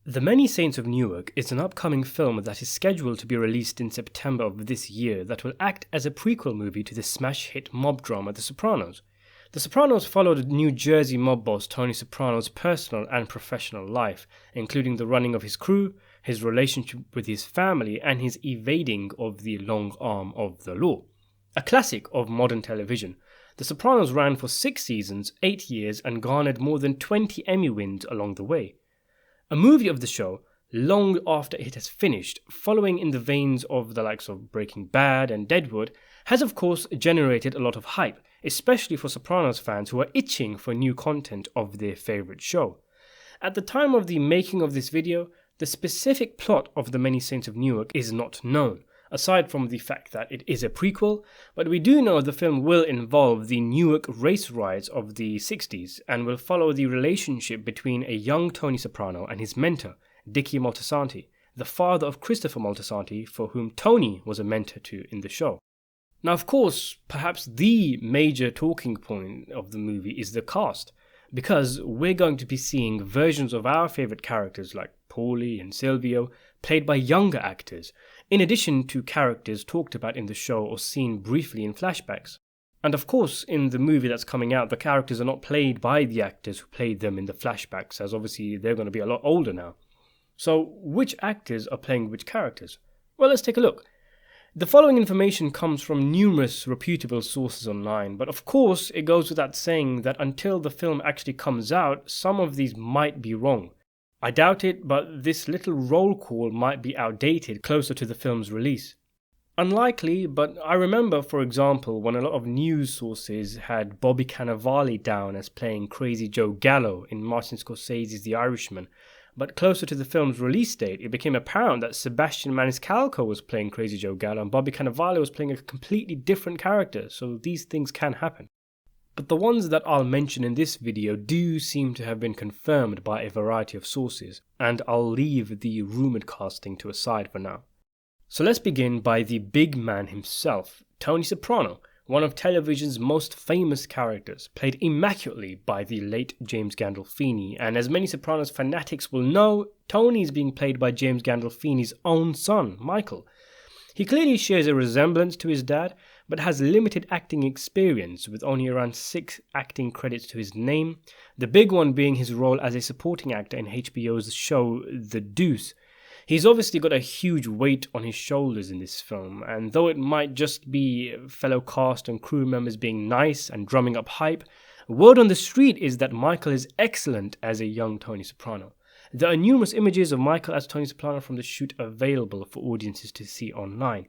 The Many Saints of Newark is an upcoming film that is scheduled to be released in September of this year that will act as a prequel movie to the smash hit mob drama The Sopranos. The Sopranos followed New Jersey mob boss Tony Soprano's personal and professional life, including the running of his crew, his relationship with his family, and his evading of the long arm of the law. A classic of modern television, The Sopranos ran for 6 seasons, 8 years, and garnered more than 20 Emmy wins along the way. A movie of the show, long after it has finished, following in the veins of the likes of Breaking Bad and Deadwood, has of course generated a lot of hype, especially for Sopranos fans who are itching for new content of their favourite show. At the time of the making of this video, the specific plot of The Many Saints of Newark is not known, aside from the fact that it is a prequel, but we do know the film will involve the Newark race riots of the 60s and will follow the relationship between a young Tony Soprano and his mentor, Dickie Mortezanti, the father of Christopher Moltisanti, for whom Tony was a mentor to in the show. Now, of course, perhaps the major talking point of the movie is the cast, because we're going to be seeing versions of our favourite characters like Paulie and Silvio played by younger actors, in addition to characters talked about in the show or seen briefly in flashbacks. And of course, in the movie that's coming out, the characters are not played by the actors who played them in the flashbacks, as obviously they're going to be a lot older now. So, which actors are playing which characters? Well, let's take a look. The following information comes from numerous reputable sources online, but of course it goes without saying that until the film actually comes out, some of these might be wrong. I doubt it, but this little roll call might be outdated closer to the film's release. Unlikely, but I remember, for example, when a lot of news sources had Bobby Cannavale down as playing Crazy Joe Gallo in Martin Scorsese's The Irishman, but closer to the film's release date, it became apparent that Sebastian Maniscalco was playing Crazy Joe Gallo and Bobby Cannavale was playing a completely different character, so these things can happen. But the ones that I'll mention in this video do seem to have been confirmed by a variety of sources, and I'll leave the rumoured casting to a side for now. So let's begin by the big man himself, Tony Soprano, one of television's most famous characters, played immaculately by the late James Gandolfini, and as many Sopranos fanatics will know, Tony is being played by James Gandolfini's own son, Michael. He clearly shares a resemblance to his dad, but has limited acting experience with only around 6 acting credits to his name, the big one being his role as a supporting actor in HBO's show The Deuce. He's obviously got a huge weight on his shoulders in this film, and though it might just be fellow cast and crew members being nice and drumming up hype, word on the street is that Michael is excellent as a young Tony Soprano. There are numerous images of Michael as Tony Soprano from the shoot available for audiences to see online.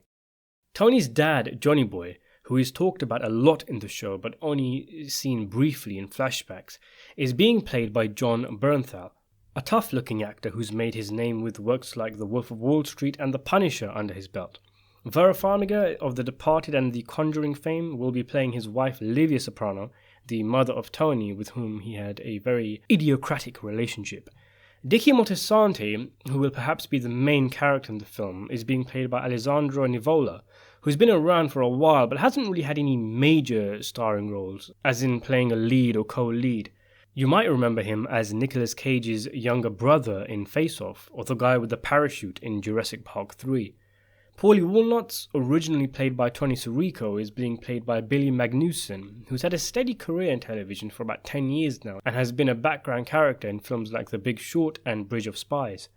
Tony's dad, Johnny Boy, who is talked about a lot in the show but only seen briefly in flashbacks, is being played by Jon Bernthal, a tough-looking actor who's made his name with works like The Wolf of Wall Street and The Punisher under his belt. Vera Farmiga of The Departed and The Conjuring fame will be playing his wife Livia Soprano, the mother of Tony, with whom he had a very idiocratic relationship. Dickie Mortezanti, who will perhaps be the main character in the film, is being played by Alessandro Nivola, who's been around for a while but hasn't really had any major starring roles, as in playing a lead or co-lead. You might remember him as Nicolas Cage's younger brother in Face Off, or the guy with the parachute in Jurassic Park 3. Paulie Walnuts, originally played by Tony Soprano, is being played by Billy Magnussen, who's had a steady career in television for about 10 years now and has been a background character in films like The Big Short and Bridge of Spies.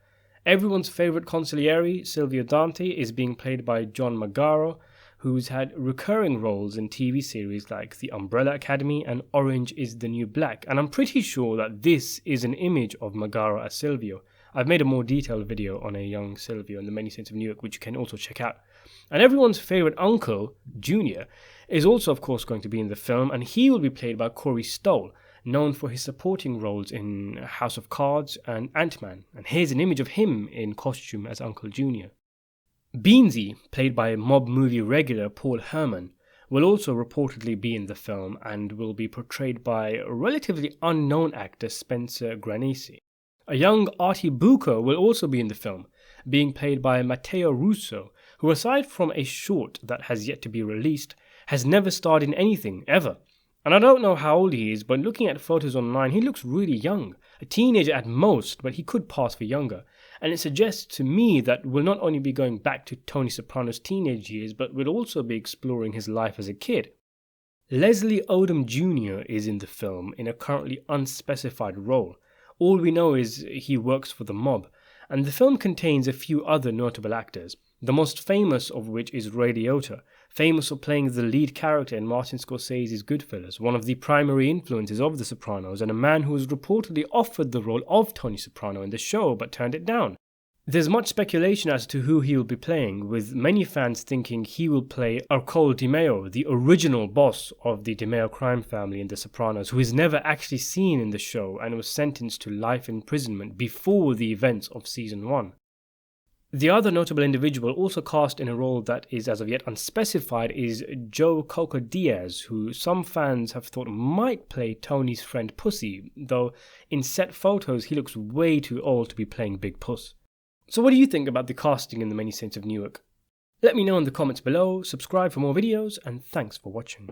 Everyone's favourite consigliere, Silvio Dante, is being played by John Magaro, who's had recurring roles in TV series like The Umbrella Academy and Orange is the New Black, and I'm pretty sure that this is an image of Magaro as Silvio. I've made a more detailed video on a young Silvio in The Many Saints of Newark, which you can also check out. And everyone's favourite uncle, Junior, is also of course going to be in the film, and he will be played by Corey Stoll, known for his supporting roles in House of Cards and Ant-Man. And here's an image of him in costume as Uncle Junior. Beansy, played by mob movie regular Paul Herman, will also reportedly be in the film and will be portrayed by a relatively unknown actor Spencer Granesi. A young Artie Bucco will also be in the film, being played by Matteo Russo, who aside from a short that has yet to be released, has never starred in anything ever. And I don't know how old he is, but looking at photos online, he looks really young. A teenager at most, but he could pass for younger. And it suggests to me that we'll not only be going back to Tony Soprano's teenage years, but we'll also be exploring his life as a kid. Leslie Odom Jr. is in the film in a currently unspecified role. All we know is he works for the mob, and the film contains a few other notable actors, the most famous of which is Ray Liotta, famous for playing the lead character in Martin Scorsese's Goodfellas, one of the primary influences of The Sopranos, and a man who was reportedly offered the role of Tony Soprano in the show but turned it down. There's much speculation as to who he will be playing, with many fans thinking he will play Ercole DiMeo, the original boss of the DiMeo crime family in The Sopranos, who is never actually seen in the show and was sentenced to life imprisonment before the events of Season 1. The other notable individual also cast in a role that is as of yet unspecified is Joe Culca Diaz, who some fans have thought might play Tony's friend Pussy, though in set photos he looks way too old to be playing Big Puss. So what do you think about the casting in the Many Saints of Newark? Let me know in the comments below, subscribe for more videos, and thanks for watching.